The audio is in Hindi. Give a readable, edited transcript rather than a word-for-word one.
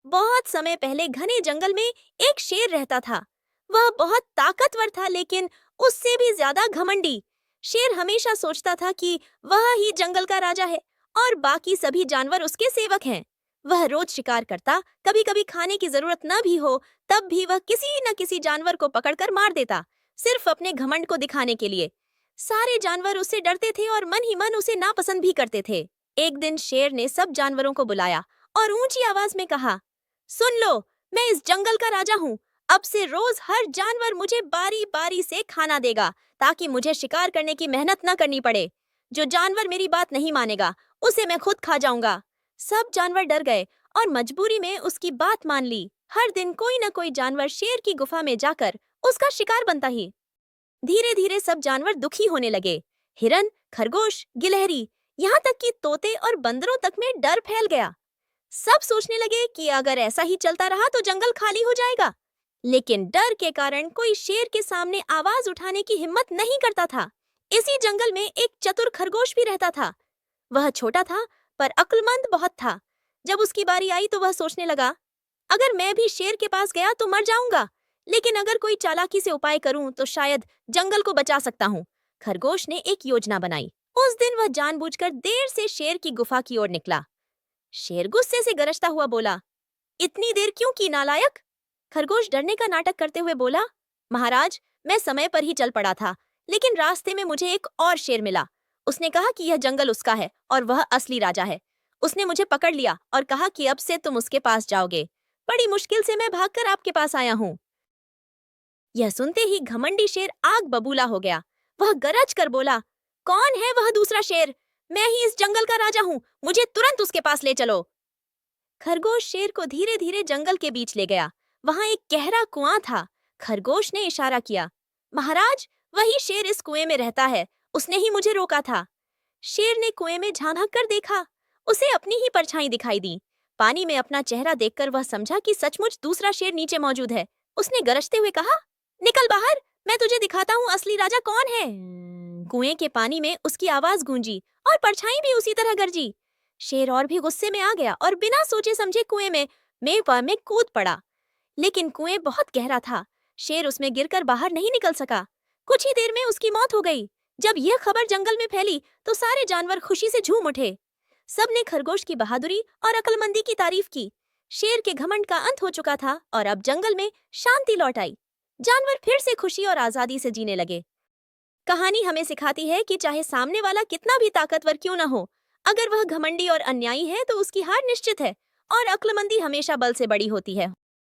बहुत समय पहले घने जंगल में एक शेर रहता था। वह बहुत ताकतवर था, लेकिन उससे भी ज्यादा घमंडी। शेर हमेशा सोचता था कि वह ही जंगल का राजा है और बाकी सभी जानवर उसके सेवक हैं। वह रोज शिकार करता, कभी कभी खाने की जरूरत न भी हो तब भी वह किसी न किसी जानवर को पकड़कर मार देता, सिर्फ अपने घमंड को दिखाने के लिए। सारे जानवर उससे डरते थे और मन ही मन उसे नापसंद भी करते थे। एक दिन शेर ने सब जानवरों को बुलाया और ऊंची आवाज में कहा, सुन लो, मैं इस जंगल का राजा हूँ। अब से रोज हर जानवर मुझे बारी बारी से खाना देगा, ताकि मुझे शिकार करने की मेहनत न करनी पड़े। जो जानवर मेरी बात नहीं मानेगा, उसे मैं खुद खा जाऊंगा। सब जानवर डर गए और मजबूरी में उसकी बात मान ली। हर दिन कोई न कोई जानवर शेर की गुफा में जाकर उसका शिकार बनता ही। धीरे धीरे सब जानवर दुखी होने लगे। हिरन, खरगोश, गिलहरी, यहाँ तक कि तोते और बंदरों तक में डर फैल गया। सब सोचने लगे कि अगर ऐसा ही चलता रहा तो जंगल खाली हो जाएगा। लेकिन डर के कारण कोई शेर के सामने आवाज उठाने की हिम्मत नहीं करता था। इसी जंगल में एक चतुर खरगोश भी रहता था। वह छोटा था पर अक्लमंद बहुत था। जब उसकी बारी आई तो वह सोचने लगा, अगर मैं भी शेर के पास गया तो मर जाऊंगा, लेकिन अगर कोई चालाकी से उपाय करूं तो शायद जंगल को बचा सकता हूं। खरगोश ने एक योजना बनाई। उस दिन वह जानबूझकर देर से शेर की गुफा की ओर निकला। शेर गुस्से से गरजता हुआ बोला, इतनी देर क्यों की नालायक? खरगोश डरने का नाटक करते हुए बोला, महाराज, मैं समय पर ही चल पड़ा था, लेकिन रास्ते में मुझे एक और शेर मिला। उसने कहा कि यह जंगल उसका है और वह असली राजा है। उसने मुझे पकड़ लिया और कहा कि अब से तुम उसके पास जाओगे। बड़ी मुश्किल से मैं भागकर आपके पास आया हूँ। यह सुनते ही घमंडी शेर आग बबूला हो गया। वह गरज कर बोला, कौन है वह दूसरा शेर? मैं ही इस जंगल का राजा हूँ, मुझे तुरंत उसके पास ले चलो। खरगोश शेर को धीरे धीरे जंगल के बीच ले गया। वहां एक गहरा कुआं था। खरगोश ने इशारा किया, महाराज, वही शेर इस कुएं में रहता है। उसने ही मुझे रोका था। शेर ने कुएं में झांक कर देखा। उसे अपनी ही परछाई दिखाई दी। पानी में अपना चेहरा देखकर वह समझा कि सचमुच दूसरा शेर नीचे मौजूद है। उसने गरजते हुए कहा, निकल बाहर, मैं तुझे दिखाता हूँ असली राजा कौन है। कुएं के पानी में उसकी आवाज गूंजी और परछाई भी उसी तरह गरजी। शेर और भी गुस्से में आ गया और बिना सोचे समझे कुएं में कूद पड़ा। लेकिन कुएं बहुत गहरा था। शेर उसमें गिरकर बाहर नहीं निकल सका। कुछ ही देर में उसकी मौत हो गई। जब यह खबर जंगल में फैली तो सारे जानवर खुशी से झूम उठे। सबने खरगोश की बहादुरी और अक्लमंदी की तारीफ की। शेर के घमंड का अंत हो चुका था और अब जंगल में शांति लौट आई। जानवर फिर से खुशी और आजादी से जीने लगे। कहानी हमें सिखाती है कि चाहे सामने वाला कितना भी ताकतवर क्यों न हो, अगर वह घमंडी और अन्यायी है तो उसकी हार निश्चित है और अक्लमंदी हमेशा बल से बड़ी होती है।